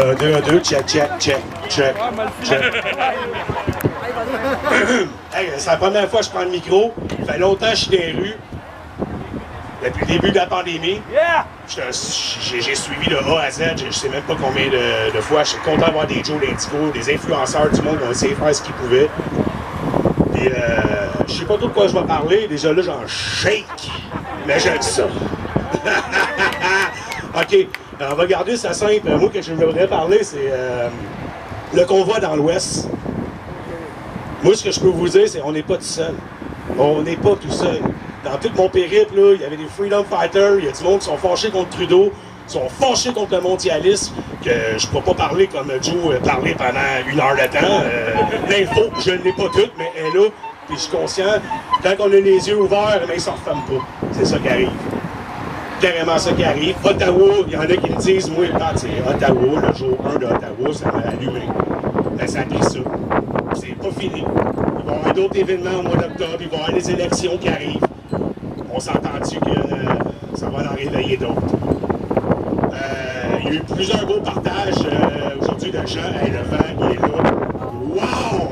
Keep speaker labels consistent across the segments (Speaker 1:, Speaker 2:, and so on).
Speaker 1: 1, 2, 1, 2, check, check, check, check, check. Hey, c'est la première fois que je prends le micro. Ça fait longtemps que je suis dans les rues. Depuis le début de la pandémie. J'ai suivi de A à Z, je sais même pas combien de fois. Je suis content d'avoir des Joe Lindigo, des influenceurs du monde qui ont essayé de faire ce qu'ils pouvaient. Puis, je sais pas trop de quoi je vais parler. Déjà là, j'en shake. Mais j'aime ça. OK, on va garder ça simple. Moi, que je voudrais parler, c'est le convoi dans l'Ouest. Moi, ce que je peux vous dire, c'est qu'on n'est pas tout seul. On n'est pas tout seul. Dans tout mon périple, là, il y avait des Freedom Fighters, il y a du monde qui sont fâchés contre Trudeau, qui sont fâchés contre le mondialisme, que je ne peux pas parler comme Joe parlait pendant 1 heure de temps. L'info, je ne l'ai pas toute, mais elle est là, puis je suis conscient. Quand on a les yeux ouverts, mais ils ne s'en referment pas. C'est ça qui arrive. Carrément ça qui arrive. Ottawa, il y en a qui me disent, moi, quand c'est Ottawa, le jour 1 de Ottawa, ça m'a allumé. Ben, ça a pris ça. C'est pas fini. Il va y avoir d'autres événements au mois d'octobre, il va y avoir des élections qui arrivent. On s'est entendu que ça va en réveiller d'autres. Il y a eu plusieurs beaux partages aujourd'hui de gens. Hey, le vent, il est là. Wow!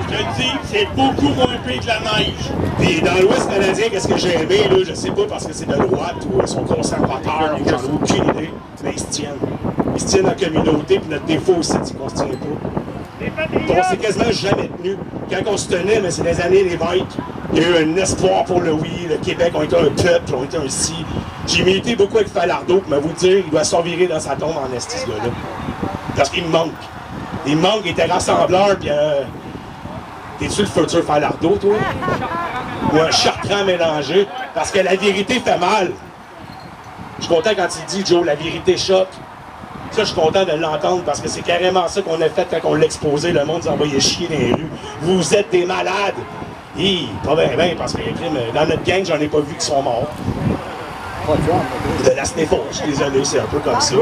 Speaker 1: Je te dis, c'est beaucoup moins pire que la neige. Puis dans l'Ouest canadien, qu'est-ce que j'ai aimé, là, je sais pas parce que c'est de droite ou ils sont conservateurs ou j'en ai aucune idée, mais ils se tiennent. Ils se tiennent en communauté, puis notre défaut aussi, c'est qu'on se tient pas. On s'est quasiment jamais tenu. Quand on se tenait, mais c'est des années l'évêque, il y a eu un espoir pour le oui, le Québec, on était un peuple, on était un si. J'ai milité beaucoup avec Falardeau, puis vous dire, il doit s'envirer dans sa tombe en esti, ce gars-là. Parce qu'il me manque. Il me manque, il était rassembleur, puis t'es-tu le futur Falardeau, toi? Ou un chartrand mélangé? Parce que la vérité fait mal. Je suis content quand il dit, Joe, la vérité choque. Ça, je suis content de l'entendre parce que c'est carrément ça qu'on a fait quand on l'a exposé. Le monde nous envoyait chier dans les rues. Vous êtes des malades. Hi, pas bien, parce que dans notre gang, j'en ai pas vu qui sont morts. De la sniffle, je suis désolé, c'est un peu comme ça.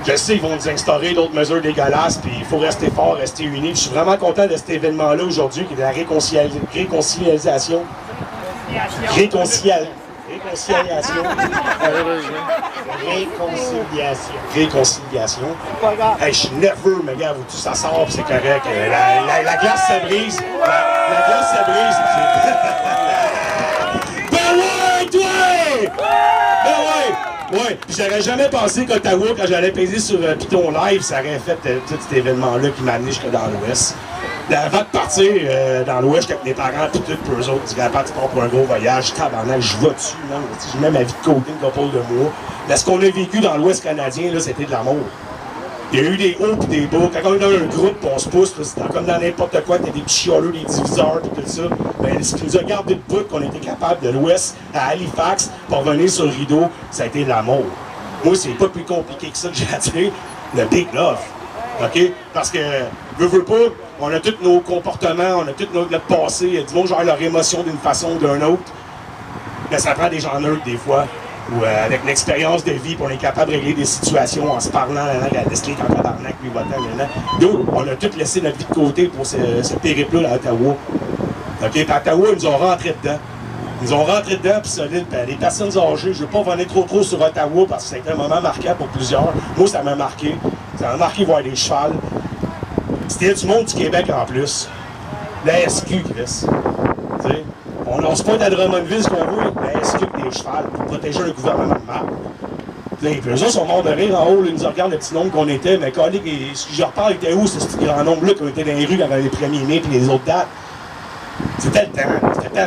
Speaker 1: Je sais, ils vont nous instaurer d'autres mesures dégueulasses, puis il faut rester fort, rester unis. Je suis vraiment content de cet événement-là aujourd'hui, qui est de la réconciliation. Réconciliation. Réconciliation. Hey, je suis nerveux, mais gars, tout ça sort, c'est correct. La glace se brise. La glace se brise. Ben ouais, toi! Ben ouais! Ouais, puis j'aurais jamais pensé qu'Ottawa, quand j'allais peser sur Python Live, ça aurait fait tout cet événement-là qui m'a amené jusque dans l'Ouest. Avant de partir dans l'Ouest avec mes parents, puis tout, pour eux autres, ils disaient, tu pars pour un gros voyage, tabarnak, je vais dessus, man. Je mets ma vie de côté une couple de mois. Mais ce qu'on a vécu dans l'Ouest canadien, là, c'était de l'amour. Il y a eu des hauts et des bas. Quand on est dans un groupe, on se pousse, c'est comme dans n'importe quoi, t'as des petits chialeux, des diviseurs, et tout ça. Ben, ce qui nous a gardé de bout, qu'on était capable de l'Ouest à Halifax, pour venir sur le rideau, ça a été l'amour. Moi, c'est pas plus compliqué que ça que j'ai à dire. Le big love. OK? Parce que, veux pas, on a tous nos comportements, on a tout notre passé. Il y a du monde genre leur émotion d'une façon ou d'une autre. Mais ça prend des gens neutres des fois. Ou avec l'expérience de vie, on est capable de régler des situations en se parlant, la desclée en tabarnak, puis votant, nous, on a tous laissé notre vie de côté pour ce périple-là à Ottawa. OK? Puis à Ottawa, ils nous ont rentré dedans. Ils ont rentré dedans, puis solide. Puis les personnes âgées, je ne veux pas revenir trop sur Ottawa parce que ça a été un moment marquant pour plusieurs. Moi, ça m'a marqué. Ça m'a marqué voir des chevals. C'était du monde du Québec en plus. La SQ, Chris. T'sais, on lance pas à Drummondville ce qu'on veut, la SQ avec des chevals pour protéger un gouvernement de marque. Puis eux autres sont morts de rire en haut, là, ils nous regardent le petit nombre qu'on était, mais quand je reparle, il était où ce petit grand nombre-là qui était dans les rues avant les 1er mai et les autres dates? C'était le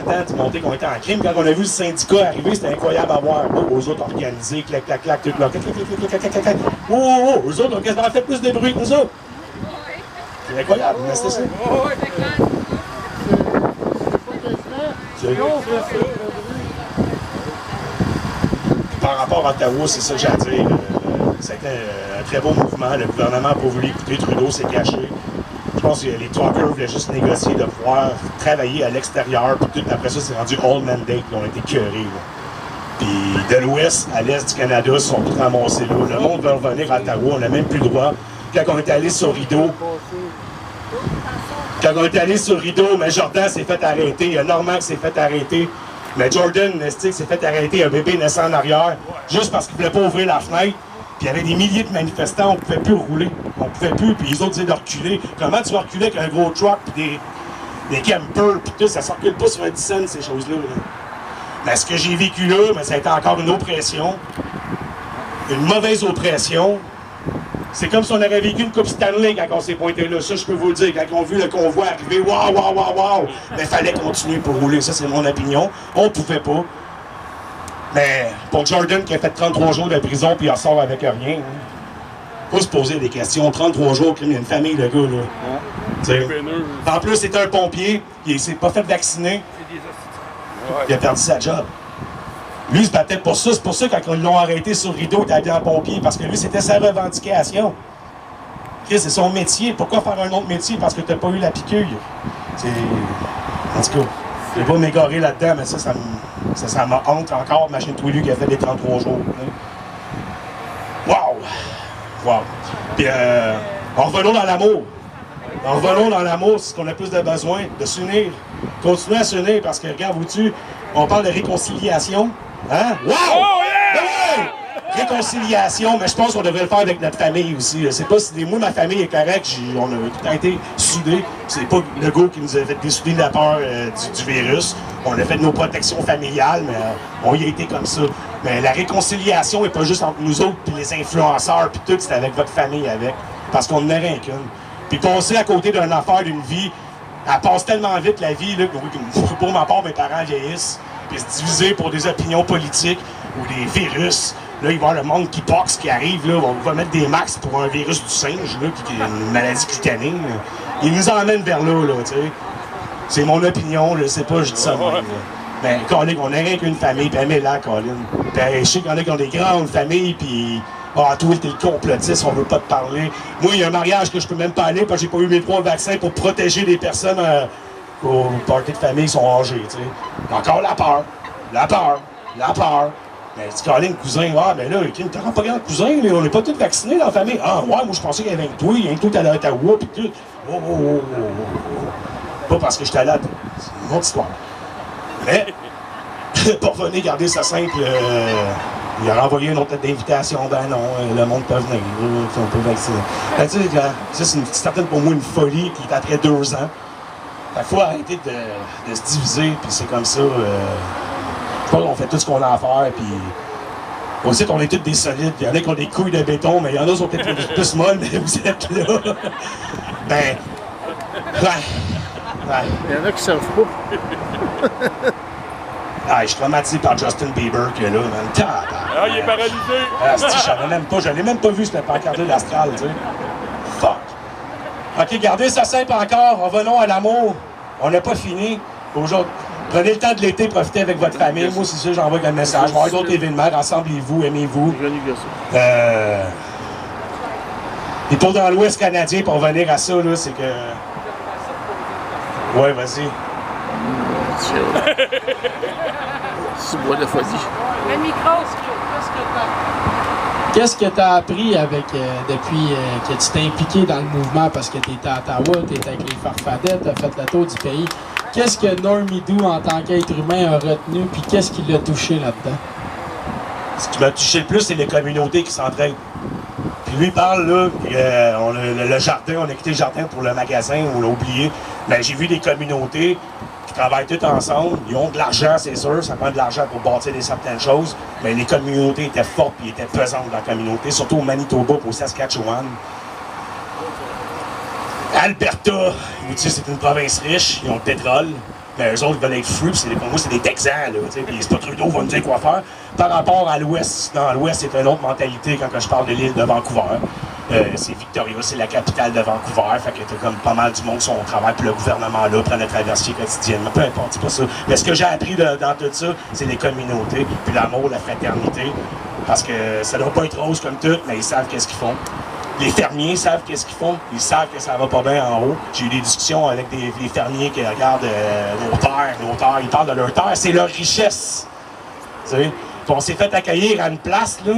Speaker 1: temps de monter qu'on était en crime. Quand on a vu le syndicat arriver, c'était incroyable à voir. Oh, eux autres organisés, clac, clac, clac, tout là, clac, clac, clac, clac, clac, clac. Oh, eux autres ont quasiment fait plus de bruit que nous autres. C'est incroyable, mais c'était ça. Par rapport à Ottawa, c'est ça que j'ai à dire. C'était un très beau mouvement. Le gouvernement n'a pas voulu écouter Trudeau, s'est caché. Je pense que les talkers voulaient juste négocier de pouvoir travailler à l'extérieur. Puis tout après ça, c'est rendu all mandate. Ils ont été curés. Puis de l'Ouest à l'Est du Canada, ils sont tous ramassés là. Le monde veut revenir à Ottawa. On n'a même plus le droit. Quand on est allé sur Rideau, mais Jordan s'est fait arrêter. Il y a Normand qui s'est fait arrêter. Mais Jordan, s'est fait arrêter un bébé naissant en arrière, juste parce qu'il ne voulait pas ouvrir la fenêtre. Puis il y avait des milliers de manifestants, on ne pouvait plus rouler. On ne pouvait plus, puis les autres disaient de reculer. Comment tu vas reculer avec un gros truck, puis des campers, puis tout, ça ne recule pas sur un 10 cents, ces choses-là. Là. Mais ce que j'ai vécu là, mais ça a été encore une oppression. Une mauvaise oppression. C'est comme si on avait vécu une Coupe Stanley quand on s'est pointé là. Ça, je peux vous le dire. Quand on a vu le convoi arriver, waouh, waouh, waouh, waouh! Mais il fallait continuer pour rouler. Ça, c'est mon opinion. On ne pouvait pas. Mais pour Jordan qui a fait 33 jours de prison puis il en sort avec rien, faut se poser des questions. 33 jours, il y a une famille, le gars, là. En plus, c'était un pompier. Il s'est pas fait vacciner. Il a perdu sa job. Lui, il se battait pour ça. C'est pour ça, quand ils l'ont arrêté sur le rideau, il était habillé en pompier, parce que lui, c'était sa revendication. Chris, c'est son métier. Pourquoi faire un autre métier? Parce que tu n'as pas eu la piqûre. C'est... En tout cas, je ne vais pas m'égarer là-dedans, mais ça m'a honte encore, machine-toi lui qui a fait des 33 jours. Wow! Wow! Puis, revenons dans l'amour. Revenons dans l'amour, c'est ce qu'on a plus de besoin, de s'unir. Continuez à s'unir, parce que, regarde, vous-tu, on parle de réconciliation. Hein? Wow! Oh, yeah! Ouais! Réconciliation, mais je pense qu'on devrait le faire avec notre famille aussi. C'est pas si moi, ma famille est correcte, on a tout été soudés. C'est pas le gars qui nous a fait dessouder de la peur du virus. On a fait nos protections familiales, mais on y a été comme ça. Mais la réconciliation n'est pas juste entre nous autres, puis les influenceurs, puis tout, c'est avec votre famille avec. Parce qu'on n'a rien qu'une. Puis passer à côté d'une affaire, d'une vie, elle passe tellement vite la vie, là, que pour ma part, mes parents vieillissent. Puis se diviser pour des opinions politiques ou des virus. Là, il va y avoir le monde qui poxe qui arrive, là, on va mettre des max pour un virus du singe, là, puis une maladie cutanée. Là. Il nous emmène vers là, tu sais. C'est mon opinion, je sais pas, je dis ça même. Là. Ben, Colin, on n'a rien qu'une famille, puis aimez-la, Colin. Ben, je sais qu'il y en a qui ont des grandes familles, puis... Ah, toi, t'es le complotiste, on veut pas te parler. Moi, il y a un mariage que je peux même pas aller, parce que j'ai pas eu mes 3 vaccins pour protéger des personnes au party de famille qui sont âgées, tu sais. Encore la peur, la peur, la peur. Ben, tu Colin, cousin, ah, ben là, t'as pas grand cousin, mais on n'est pas tous vaccinés dans la famille. Ah, ouais, moi, je pensais qu'il y avait un toi, il y a un toi, t'allais à Ottawa, pis tout. Oh. Pas parce que j'étais là, c'est une autre histoire. Mais, pour venir garder ça simple, il a renvoyé une autre lettre d'invitation. Ben non, le monde peut venir, on peut vacciner. Ben, tu sais, ça, c'est certaine pour moi une folie qui est après 2 ans. Fait qu'il faut arrêter de se diviser, puis c'est comme ça. Je pense qu'on fait tout ce qu'on a à faire, puis aussi on est tous des solides. Il y en a qui ont des couilles de béton, mais il y en a qui sont peut-être plus molles, mais vous êtes là. Ben, ouais.
Speaker 2: Il y en a qui savent pas.
Speaker 1: Ah, je suis traumatisé par Justin Bieber qui est là, man.
Speaker 3: Ah, il est paralysé!
Speaker 1: Ah, je l'ai même pas vu, cette pancarte d'Astral, tu sais. Fuck. OK, gardez ça simple encore. Revenons à l'amour. On n'a pas fini. Aujourd'hui, prenez le temps de l'été, profitez avec votre famille. Moi, c'est ça, j'envoie un message. Il va y avoir d'autres événements. Rassemblez-vous, aimez-vous. Et pour dans l'Ouest canadien, pour revenir à ça, là, c'est que... Ouais, vas-y.
Speaker 2: C'est bois de folie.
Speaker 4: Le micro,
Speaker 5: qu'est-ce que tu as appris avec, depuis que tu t'es impliqué dans le mouvement parce que tu étais à Ottawa, tu étais avec les Farfadets, tu as fait le tour du pays? Qu'est-ce que Normidou, en tant qu'être humain, a retenu, puis qu'est-ce qui l'a touché là-dedans?
Speaker 1: Ce qui m'a touché le plus, c'est les communautés qui s'entraident. Puis lui parle, là, le jardin, on a quitté le jardin pour le magasin, on l'a oublié. Mais j'ai vu des communautés qui travaillent toutes ensemble. Ils ont de l'argent, c'est sûr, ça prend de l'argent pour bâtir certaines choses. Mais les communautés étaient fortes et étaient pesantes dans la communauté, surtout au Manitoba, au Saskatchewan. Alberta, vous dites, c'est une province riche, ils ont le pétrole. Mais eux autres veulent être free, pour moi, c'est des Texans, là, puis c'est pas Trudeau va nous dire quoi faire. Par rapport à l'Ouest, dans l'Ouest, c'est une autre mentalité quand je parle de l'île de Vancouver. C'est Victoria, c'est la capitale de Vancouver, fait que t'as comme pas mal du monde qui travaille pour le gouvernement là, prend le traversier quotidiennement, peu importe, c'est pas ça. Mais ce que j'ai appris dans tout ça, c'est les communautés, puis l'amour, la fraternité, parce que ça doit pas être rose comme tout, mais ils savent qu'est-ce qu'ils font. Les fermiers savent qu'est-ce qu'ils font. Ils savent que ça va pas bien en haut. J'ai eu des discussions avec les fermiers qui regardent nos terres. Ils parlent de leur terre. C'est leur richesse. Tu sais? Puis on s'est fait accueillir à une place, là.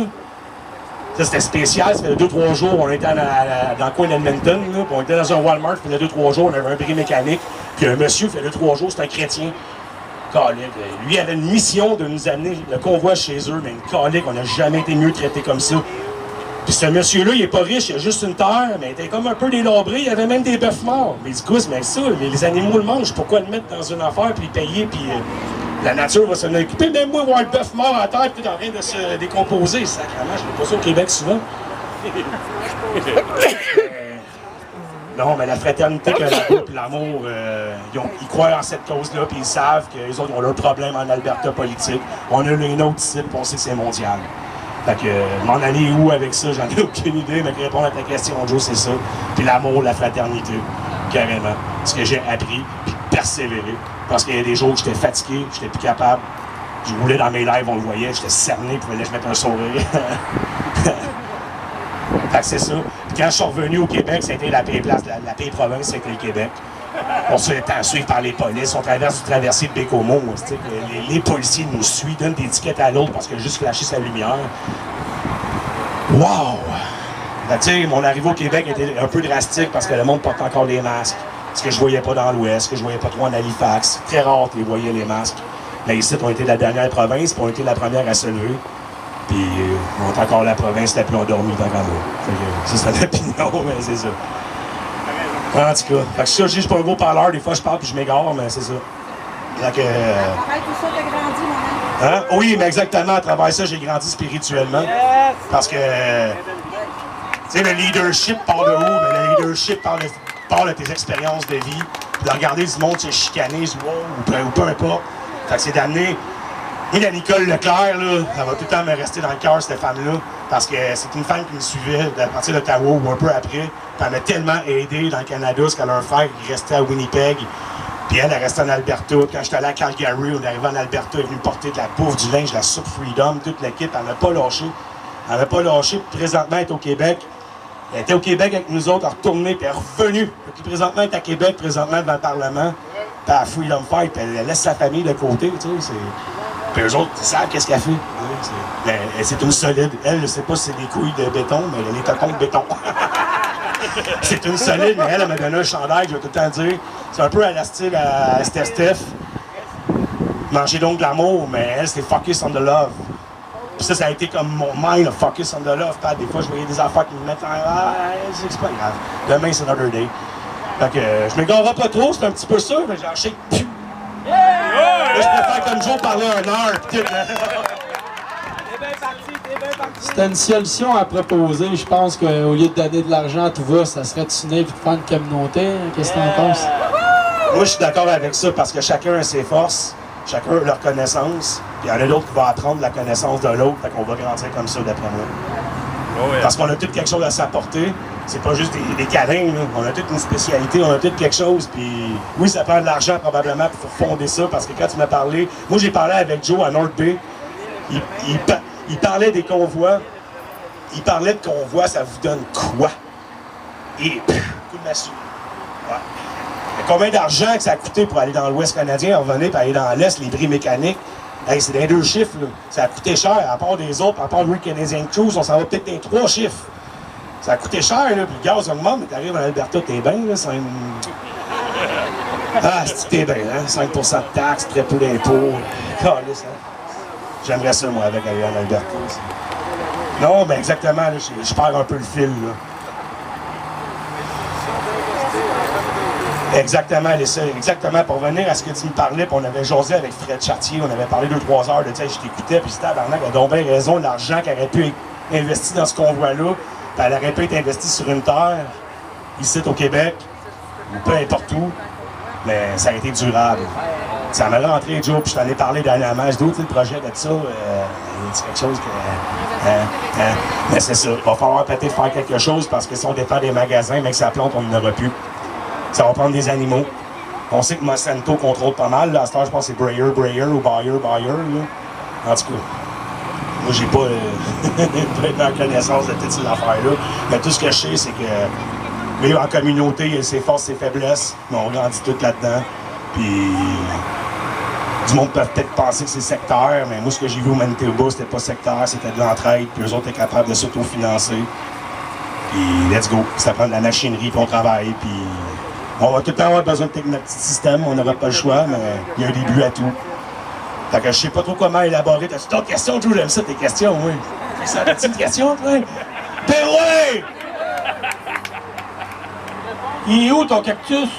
Speaker 1: Ça, c'était spécial. Ça fait 2-3 jours. On était dans le coin d'Edmonton, là. Puis on était dans un Walmart. Ça fait 2-3 jours. On avait un bris mécanique. Puis un monsieur, fait 2-3 jours, c'est un chrétien. Calique. Lui avait une mission de nous amener le convoi chez eux, mais une calique, on n'a jamais été mieux traité comme ça. Puis ce monsieur-là, il est pas riche, il a juste une terre, mais il était comme un peu délabré, il y avait même des bœufs morts. Mais du coup, mais ça, les animaux le mangent, pourquoi le mettre dans une affaire, puis le payer, puis la nature va s'en occuper. Même moi, voir le bœuf mort à terre, puis en train de se décomposer, sacrément, je l'ai pas ça au Québec souvent. Non, mais la fraternité que là-bas, puis l'amour, ils croient en cette cause-là, puis ils savent qu'ils autres ont leurs problèmes en Alberta politique. On a les nôtres ici, puis on sait que c'est mondial. Fait que m'en aller où avec ça, j'en ai aucune idée, mais répondre à ta question, Joe, c'est ça. Puis l'amour, la fraternité, carrément. Ce que j'ai appris, puis persévérer. Parce qu'il y a des jours où j'étais fatigué, j'étais plus capable. Je roulais dans mes lives, on le voyait, j'étais cerné, puis il fallait que je mette un sourire. Fait que c'est ça. Puis quand je suis revenu au Québec, c'était la pire place, la pire province, c'était le Québec. On se fait suivre par les polices, on traverse du traversier de Bécomo. Les policiers nous suivent, donnent des tickets à l'autre parce qu'il a juste flashé sa lumière. Wow! Tu sais, mon arrivée au Québec était un peu drastique parce que le monde porte encore des masques. Ce que je voyais pas dans l'Ouest, ce que je voyais pas trop en Halifax. Très rare qu'ils voyaient les masques. Mais ici, on était la dernière province, puis on était la première à se lever. Puis on est encore la province la plus endormie dans Gamo. Ça, c'est une opinion, mais c'est ça. En tout cas, fait que ça, je suis pas un gros parleur, des fois je parle puis je m'égare, mais c'est ça. Fait que,
Speaker 3: tout ça, t'as grandi, mon
Speaker 1: hein? Oui, mais exactement, à travers ça, j'ai grandi spirituellement. Parce que, tu sais, le leadership part de où? Mais le leadership part de tes expériences de vie. De regarder du monde se chicaner, ou peu importe. Fait que c'est d'amener. Et la Nicole Leclerc, là, ça va tout le temps me rester dans le cœur, cette femme-là, parce que c'est une femme qui me suivait à partir d'Ottawa ou un peu après. Puis elle m'a tellement aidé dans le Canada, parce qu'elle a un frère qui restait à Winnipeg. Puis elle restait en Alberta. Quand j'étais allé à Calgary, on est arrivé en Alberta, elle est venue me porter de la bouffe, du linge, de la soupe Freedom, toute l'équipe. Elle m'a pas lâché. Elle m'a pas lâché. Puis présentement, elle est au Québec. Elle était au Québec avec nous autres, elle est retournée, puis elle est revenue. Puis présentement, elle est à Québec, présentement devant le Parlement. Puis à Freedom Fight, puis elle laisse sa famille de côté, tu sais. Puis eux autres, ils savent qu'est-ce qu'elle fait. Mais c'est une solide. Elle, je ne sais pas si c'est des couilles de béton, mais elle est totons de béton. C'est une solide, mais elle m'a donné un chandail, je vais tout le temps dire. C'est un peu à la style à Steph. Manger donc de l'amour, mais elle, c'est focus on the love. Puis ça a été comme mon mind, focus on the love. Des fois, je voyais des affaires qui me mettent en... Ah, c'est pas grave. Demain, c'est another day. Fait que je m'égarerai pas trop, c'est un petit peu ça, mais j'en sais que... Là, je préfère comme Joe parler un heure. T'es bien
Speaker 5: parti. Si t'as une solution à proposer, je pense qu'au lieu de donner de l'argent à tout va, ça serait de s'unir et de faire une communauté. Qu'est-ce que t'en penses?
Speaker 1: Moi, je suis d'accord avec ça parce que chacun a ses forces, chacun a leur connaissance. Puis il y en a d'autres qui vont apprendre la connaissance de l'autre. Fait qu'on va grandir comme ça, d'après moi. Oh yeah. Parce qu'on a tout quelque chose à s'apporter. C'est pas juste des câlins, là. On a toute une spécialité, on a tout quelque chose. Puis oui, ça prend de l'argent probablement pour fonder ça. Parce que quand tu m'as parlé, moi j'ai parlé avec Joe à North Bay. Il parlait des convois. Il parlait de convois, ça vous donne quoi? Et coup de massue. Ouais. Mais combien d'argent que ça a coûté pour aller dans l'Ouest canadien, revenir, puis aller dans l'Est, les bris mécaniques? Hey, c'est des 2 chiffres, là. Ça a coûté cher, à part des autres, à part le Canadian Cruise, on s'en va peut-être des 3 chiffres. Ça a coûté cher, là, puis le gaz augmente, mais t'arrives en Alberta, t'es bien, là, c'est Ah, c'est t'es bien, hein? 5 % de taxes, très peu d'impôts. Calisse, hein? J'aimerais ça, moi, avec aller en Alberta. Non, mais exactement, là, je perds un peu le fil, là. Exactement, exactement. Pour revenir à ce que tu me parlais, puis on avait jasé avec Fred Chartier, on avait parlé 2-3 heures de ça, je t'écoutais, puis c'était tabarnak, elle a donc bien raison, l'argent qu'elle aurait pu être investi dans ce convoi-là, puis elle aurait pu être investie sur une terre, ici au Québec, ou peu importe où, mais ça a été durable. Ça m'a rentré, Joe, puis je t'en ai parlé dernièrement, je dis, le projet de ça, c'est quelque chose que... mais c'est ça, il va falloir peut-être faire quelque chose, parce que si on dépend des magasins, mais que ça plante, on n'en aura plus. Ça va prendre des animaux. On sait que Monsanto contrôle pas mal. Là, à cette heure, je pense que c'est Breyer ou Bayer. Là. En tout cas, moi, j'ai pas vraiment connaissance de toutes ces affaires-là. Mais tout ce que je sais, c'est que vivre en communauté, il y a ses forces, ses faiblesses. Mais on grandit tout là-dedans. Puis, du monde peut peut-être penser que c'est sectaire, mais moi, ce que j'ai vu au Manitoba, c'était pas sectaire, c'était de l'entraide. Puis eux autres étaient capables de s'autofinancer. Puis, let's go. Ça prend de la machinerie, puis on travaille. Puis, on va tout le temps avoir besoin de notre petit système, on n'aura pas le choix, mais il y a un début à tout. Fait que je sais pas trop comment élaborer. T'as-tu d'autres questions, Joe? J'aime ça, tes questions, oui. Ça, t'as-tu une question, toi? Ben ouais!
Speaker 5: Il est où ton cactus?